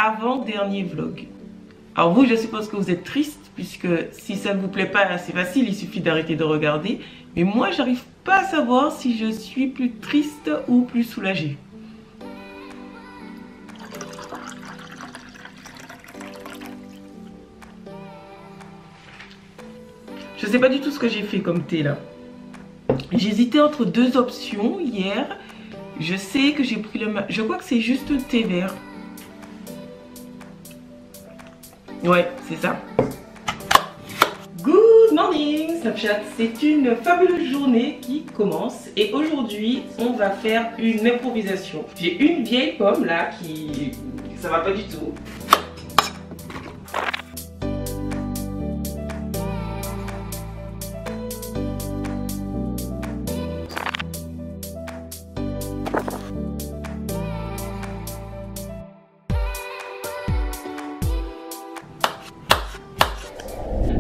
avant-dernier vlog. Alors vous, je suppose que vous êtes triste, puisque si ça ne vous plaît pas, c'est facile, il suffit d'arrêter de regarder. Mais moi, j'arrive pas à savoir si je suis plus triste ou plus soulagée. Je sais pas du tout ce que j'ai fait comme thé là. J'hésitais entre deux options hier. Je sais que j'ai pris le... Je crois que c'est juste un thé vert. Ouais, c'est ça. Good morning Snapchat. C'est une fabuleuse journée qui commence. Et aujourd'hui, on va faire une improvisation. J'ai une vieille pomme là qui... ça va pas du tout.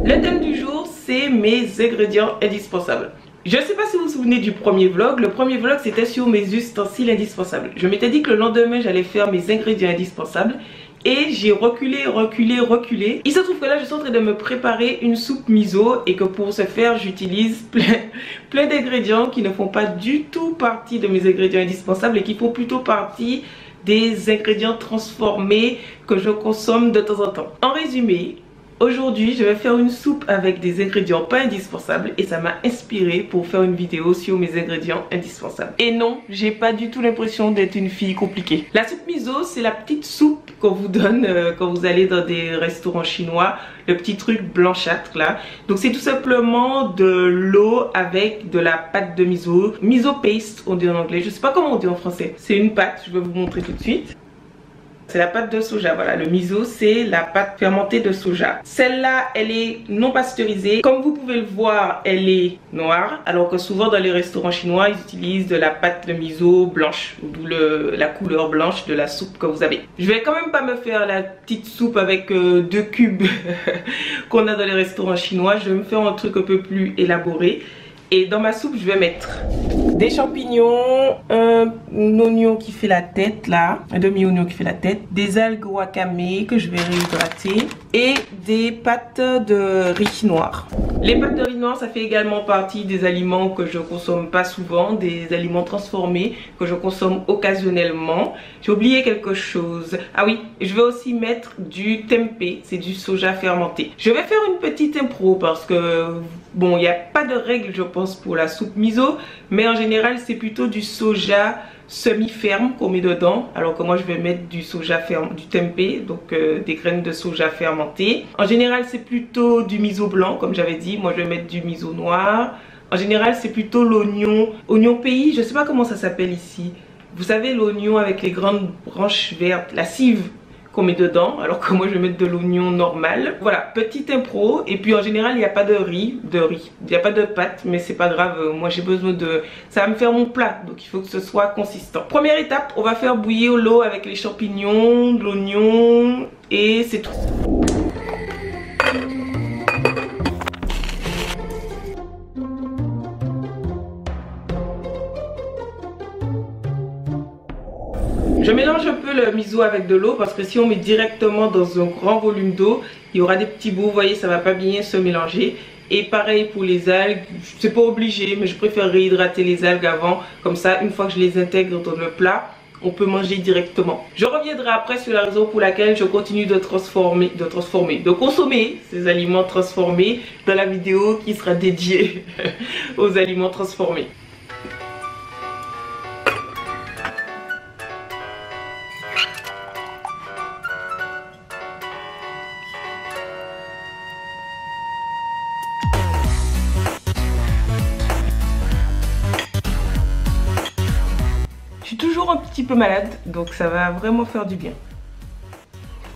Le thème du jour, c'est mes ingrédients indispensables. Je ne sais pas si vous vous souvenez du premier vlog. Le premier vlog, c'était sur mes ustensiles indispensables. Je m'étais dit que le lendemain, j'allais faire mes ingrédients indispensables. Et j'ai reculé. Il se trouve que là, je suis en train de me préparer une soupe miso. Et que pour ce faire, j'utilise plein d'ingrédients qui ne font pas du tout partie de mes ingrédients indispensables. Et qui font plutôt partie des ingrédients transformés que je consomme de temps en temps. En résumé... aujourd'hui, je vais faire une soupe avec des ingrédients pas indispensables et ça m'a inspiré pour faire une vidéo sur mes ingrédients indispensables. Et non, j'ai pas du tout l'impression d'être une fille compliquée. La soupe miso, c'est la petite soupe qu'on vous donne quand vous allez dans des restaurants chinois, le petit truc blanchâtre là. Donc c'est tout simplement de l'eau avec de la pâte de miso. Miso paste, on dit en anglais. Je sais pas comment on dit en français. C'est une pâte, je vais vous montrer tout de suite. C'est la pâte de soja, voilà, le miso c'est la pâte fermentée de soja. Celle-là, elle est non pasteurisée. Comme vous pouvez le voir, elle est noire. Alors que souvent dans les restaurants chinois, ils utilisent de la pâte de miso blanche. D'où la couleur blanche de la soupe que vous avez. Je vais quand même pas me faire la petite soupe avec 2 cubes qu'on a dans les restaurants chinois. Je vais me faire un truc un peu plus élaboré. Et dans ma soupe, je vais mettre des champignons, un oignon qui fait la tête là, un demi-oignon qui fait la tête, des algues wakame que je vais réhydrater et des pâtes de riz noir. Les pâtes de riz noir, ça fait également partie des aliments que je consomme pas souvent, des aliments transformés que je consomme occasionnellement. J'ai oublié quelque chose. Ah oui, je vais aussi mettre du tempeh, c'est du soja fermenté. Je vais faire une petite impro parce que bon, il n'y a pas de règle je pense pour la soupe miso, mais en général c'est plutôt du soja semi-ferme qu'on met dedans, alors que moi je vais mettre du soja ferme, du tempeh, donc des graines de soja fermentées. En général c'est plutôt du miso blanc comme j'avais dit, moi je vais mettre du miso noir. En général c'est plutôt l'oignon pays, je sais pas comment ça s'appelle ici. Vous savez l'oignon avec les grandes branches vertes, la cive qu'on met dedans, alors que moi je vais mettre de l'oignon normal. Voilà, petite impro. Et puis en général il n'y a pas de riz, il n'y a pas de pâte, mais c'est pas grave, moi j'ai besoin de... ça va me faire mon plat, donc il faut que ce soit consistant. Première étape, on va faire bouillir l'eau avec les champignons, de l'oignon et c'est tout. Je mélange un peu le miso avec de l'eau parce que si on met directement dans un grand volume d'eau, il y aura des petits bouts, vous voyez, ça va pas bien se mélanger. Et pareil pour les algues, c'est pas obligé, mais je préfère réhydrater les algues avant. Comme ça, une fois que je les intègre dans le plat, on peut manger directement. Je reviendrai après sur la raison pour laquelle je continue de consommer ces aliments transformés dans la vidéo qui sera dédiée aux aliments transformés. Je suis toujours un petit peu malade, donc ça va vraiment faire du bien.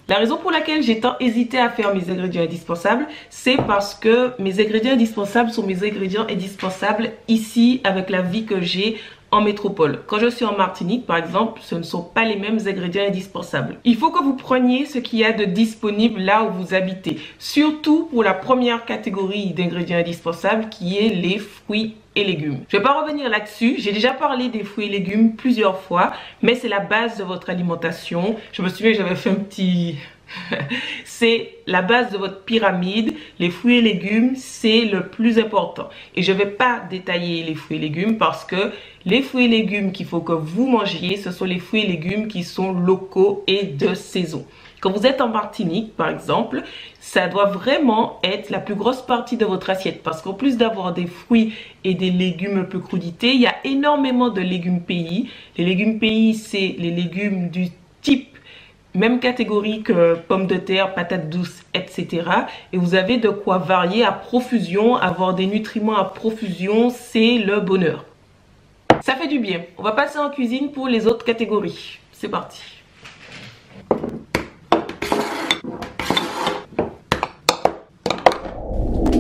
La raison pour laquelle j'ai tant hésité à faire mes ingrédients indispensables, c'est parce que mes ingrédients indispensables sont mes ingrédients indispensables ici avec la vie que j'ai en métropole. Quand je suis en Martinique, par exemple, ce ne sont pas les mêmes ingrédients indispensables. Il faut que vous preniez ce qu'il y a de disponible là où vous habitez. Surtout pour la première catégorie d'ingrédients indispensables qui est les fruits et légumes. Je ne vais pas revenir là-dessus, j'ai déjà parlé des fruits et légumes plusieurs fois, mais c'est la base de votre alimentation. Je me souviens que j'avais fait un petit... c'est la base de votre pyramide. Les fruits et légumes, c'est le plus important. Et je ne vais pas détailler les fruits et légumes parce que les fruits et légumes qu'il faut que vous mangiez, ce sont les fruits et légumes qui sont locaux et de saison. Quand vous êtes en Martinique, par exemple, ça doit vraiment être la plus grosse partie de votre assiette. Parce qu'en plus d'avoir des fruits et des légumes un peu crudités, il y a énormément de légumes pays. Les légumes pays, c'est les légumes du type, même catégorie que pommes de terre, patates douces, etc. Et vous avez de quoi varier à profusion, avoir des nutriments à profusion, c'est le bonheur. Ça fait du bien. On va passer en cuisine pour les autres catégories. C'est parti.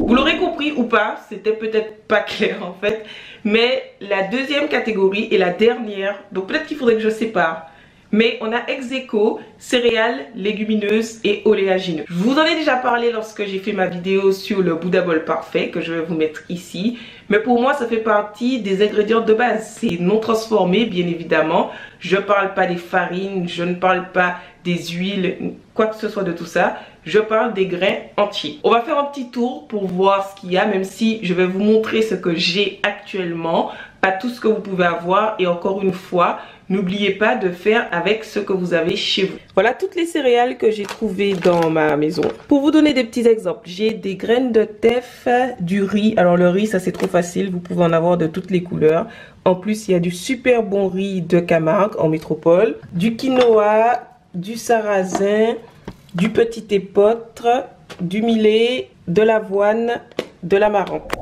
Vous l'aurez compris ou pas, c'était peut-être pas clair en fait, mais la deuxième catégorie est la dernière, donc peut-être qu'il faudrait que je sépare. Mais on a ex aequo, céréales, légumineuses et oléagineux. Je vous en ai déjà parlé lorsque j'ai fait ma vidéo sur le Buddha Bowl parfait, que je vais vous mettre ici. Mais pour moi, ça fait partie des ingrédients de base. C'est non transformé, bien évidemment. Je ne parle pas des farines, je ne parle pas des huiles, quoi que ce soit de tout ça. Je parle des grains entiers. On va faire un petit tour pour voir ce qu'il y a, même si je vais vous montrer ce que j'ai actuellement. Pas tout ce que vous pouvez avoir. Et encore une fois, n'oubliez pas de faire avec ce que vous avez chez vous. Voilà toutes les céréales que j'ai trouvées dans ma maison. Pour vous donner des petits exemples, j'ai des graines de teff, du riz. Alors le riz, ça c'est trop facile, vous pouvez en avoir de toutes les couleurs. En plus, il y a du super bon riz de Camargue en métropole, du quinoa, du sarrasin, du petit épeautre, du millet, de l'avoine, de l'amaranth.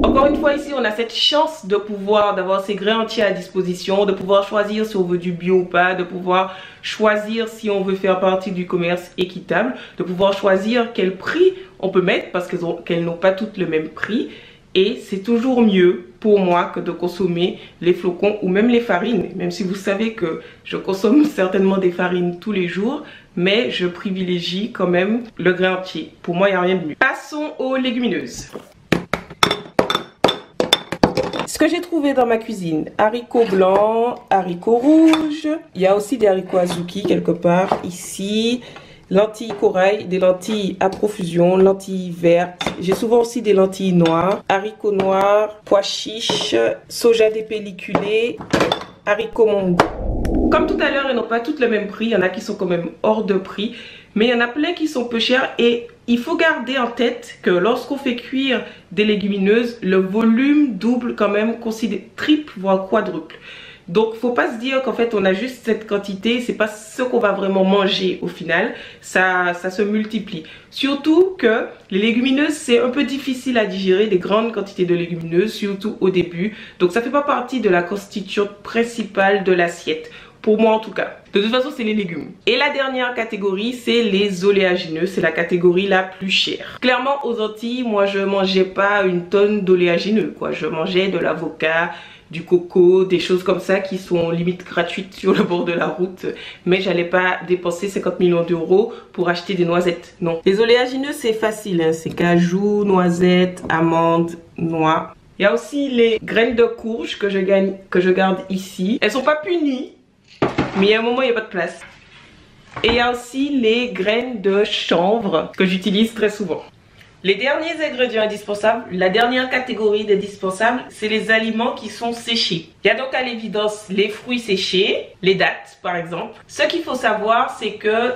Encore une fois ici on a cette chance de pouvoir d'avoir ces grains entiers à disposition, de pouvoir choisir si on veut du bio ou pas, de pouvoir choisir si on veut faire partie du commerce équitable, de pouvoir choisir quel prix on peut mettre parce qu'elles n'ont pas toutes le même prix. Et c'est toujours mieux pour moi que de consommer les flocons ou même les farines. Même si vous savez que je consomme certainement des farines tous les jours, mais je privilégie quand même le grain entier. Pour moi, il n'y a rien de mieux. Passons aux légumineuses. Ce que j'ai trouvé dans ma cuisine, haricots blancs, haricots rouges. Il y a aussi des haricots azuki quelque part ici. Lentilles corail, des lentilles à profusion, lentilles vertes. J'ai souvent aussi des lentilles noires, haricots noirs, pois chiches, soja dépelliculé, haricots mongo. Comme tout à l'heure, ils n'ont pas tous le même prix. Il y en a qui sont quand même hors de prix. Mais il y en a plein qui sont peu chers. Et il faut garder en tête que lorsqu'on fait cuire des légumineuses, le volume double quand même, triple voire quadruple. Donc il ne faut pas se dire qu'en fait on a juste cette quantité, c'est pas ce qu'on va vraiment manger au final, ça se multiplie. Surtout que les légumineuses c'est un peu difficile à digérer, des grandes quantités de légumineuses, surtout au début. Donc ça fait pas partie de la constitution principale de l'assiette. Pour moi en tout cas. De toute façon c'est les légumes. Et la dernière catégorie c'est les oléagineux. C'est la catégorie la plus chère. Clairement aux Antilles moi je mangeais pas une tonne d'oléagineux quoi. Je mangeais de l'avocat, du coco, des choses comme ça qui sont limite gratuites sur le bord de la route. Mais j'allais pas dépenser 50 millions d'euros pour acheter des noisettes. Non. Les oléagineux c'est facile hein. C'est cajou, noisettes, amandes, noix. Il y a aussi les graines de courge que je garde ici. Elles sont pas punies. Mais il y a un moment, il n'y a pas de place. Et il y a aussi les graines de chanvre que j'utilise très souvent. Les derniers ingrédients indispensables, la dernière catégorie d'indispensables, c'est les aliments qui sont séchés. Il y a donc à l'évidence les fruits séchés, les dattes par exemple. Ce qu'il faut savoir, c'est que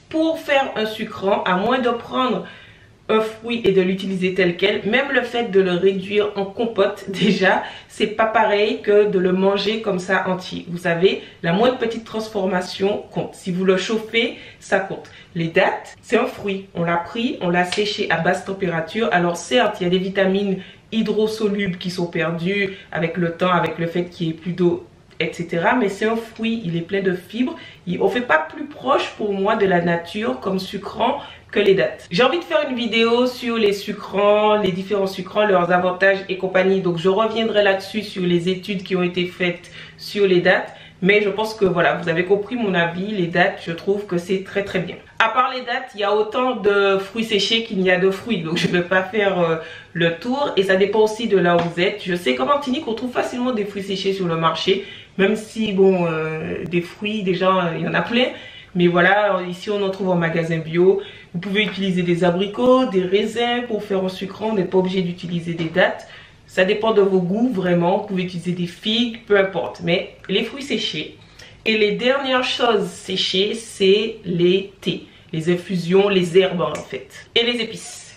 pour faire un sucrant, à moins de prendre un fruit et de l'utiliser tel quel, même le fait de le réduire en compote déjà, c'est pas pareil que de le manger comme ça entier. Vous savez, la moindre petite transformation compte. Si vous le chauffez, ça compte. Les dattes, c'est un fruit. On l'a pris, on l'a séché à basse température. Alors certes, il y a des vitamines hydrosolubles qui sont perdues avec le temps, avec le fait qu'il y ait plus d'eau, etc. Mais c'est un fruit, il est plein de fibres. On ne fait pas plus proche pour moi de la nature comme sucrant, que les dattes. J'ai envie de faire une vidéo sur les sucrants, les différents sucrants, leurs avantages et compagnie. Donc je reviendrai là-dessus sur les études qui ont été faites sur les dattes. Mais je pense que voilà, vous avez compris mon avis. Les dattes, je trouve que c'est très très bien. À part les dattes, il y a autant de fruits séchés qu'il n'y a de fruits. Donc je ne vais pas faire le tour. Et ça dépend aussi de là où vous êtes. Je sais qu'en Martinique, on trouve facilement des fruits séchés sur le marché. Même si, bon, des fruits, déjà, il y en a plein. Mais voilà, ici on en trouve en magasin bio. Vous pouvez utiliser des abricots, des raisins pour faire un sucrant. Vous n'êtes pas obligé d'utiliser des dattes. Ça dépend de vos goûts vraiment. Vous pouvez utiliser des figues, peu importe. Mais les fruits séchés. Et les dernières choses séchées, c'est les thés, les infusions, les herbes en fait. Et les épices.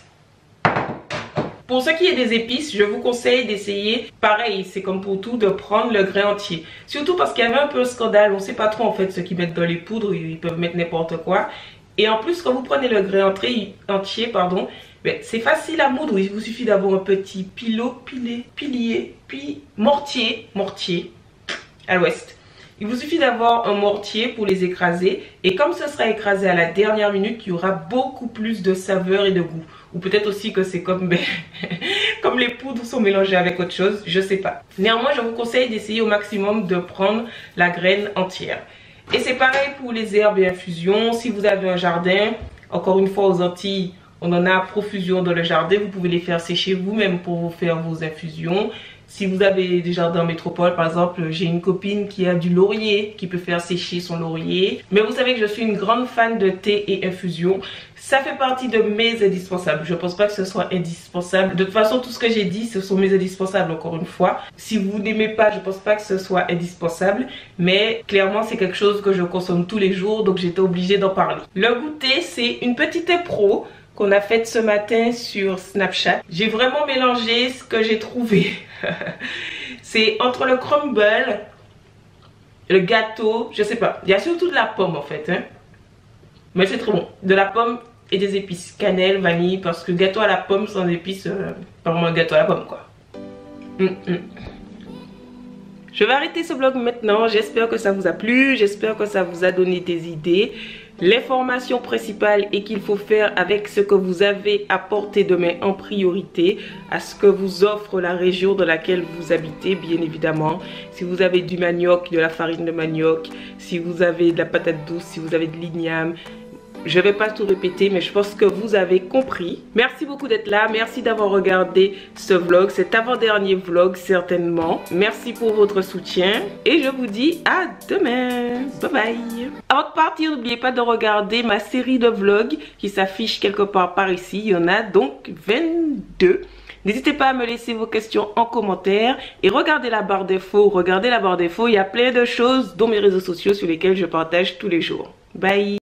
Pour ce qui est des épices, je vous conseille d'essayer, pareil, c'est comme pour tout, de prendre le grain entier. Surtout parce qu'il y avait un peu un scandale, on ne sait pas trop en fait ce qu'ils mettent dans les poudres, ils peuvent mettre n'importe quoi. Et en plus, quand vous prenez le grain entier, ben, c'est facile à moudre, il vous suffit d'avoir un petit pilier, puis mortier à l'ouest. Il vous suffit d'avoir un mortier pour les écraser. Et comme ce sera écrasé à la dernière minute, il y aura beaucoup plus de saveur et de goût. Ou peut-être aussi que c'est comme, comme les poudres sont mélangées avec autre chose, je sais pas. Néanmoins, je vous conseille d'essayer au maximum de prendre la graine entière. Et c'est pareil pour les herbes et infusions. Si vous avez un jardin, encore une fois aux Antilles, on en a à profusion dans le jardin. Vous pouvez les faire sécher vous-même pour vous faire vos infusions. Si vous avez des jardins en métropole, par exemple, j'ai une copine qui a du laurier, qui peut faire sécher son laurier. Mais vous savez que je suis une grande fan de thé et infusion. Ça fait partie de mes indispensables. Je ne pense pas que ce soit indispensable. De toute façon, tout ce que j'ai dit, ce sont mes indispensables, encore une fois. Si vous n'aimez pas, je ne pense pas que ce soit indispensable. Mais clairement, c'est quelque chose que je consomme tous les jours, donc j'étais obligée d'en parler. Le goûter, c'est une petite pro qu'on a faite ce matin sur Snapchat. J'ai vraiment mélangé ce que j'ai trouvé. C'est entre le crumble, le gâteau, je sais pas. Il y a surtout de la pomme en fait. Hein. Mais c'est très bon. De la pomme et des épices. Cannelle, vanille. Parce que gâteau à la pomme sans épices, pas vraiment un gâteau à la pomme quoi. Je vais arrêter ce vlog maintenant. J'espère que ça vous a plu. J'espère que ça vous a donné des idées. L'information principale est qu'il faut faire avec ce que vous avez à portée de main en priorité à ce que vous offre la région dans laquelle vous habitez, bien évidemment. Si vous avez du manioc, de la farine de manioc, si vous avez de la patate douce, si vous avez de l'igname. Je ne vais pas tout répéter, mais je pense que vous avez compris. Merci beaucoup d'être là. Merci d'avoir regardé ce vlog, cet avant-dernier vlog certainement. Merci pour votre soutien. Et je vous dis à demain. Bye bye. Avant de partir, n'oubliez pas de regarder ma série de vlogs qui s'affiche quelque part par ici. Il y en a donc 22. N'hésitez pas à me laisser vos questions en commentaire. Et regardez la barre d'infos. Regardez la barre d'infos. Il y a plein de choses dans mes réseaux sociaux sur lesquels je partage tous les jours. Bye.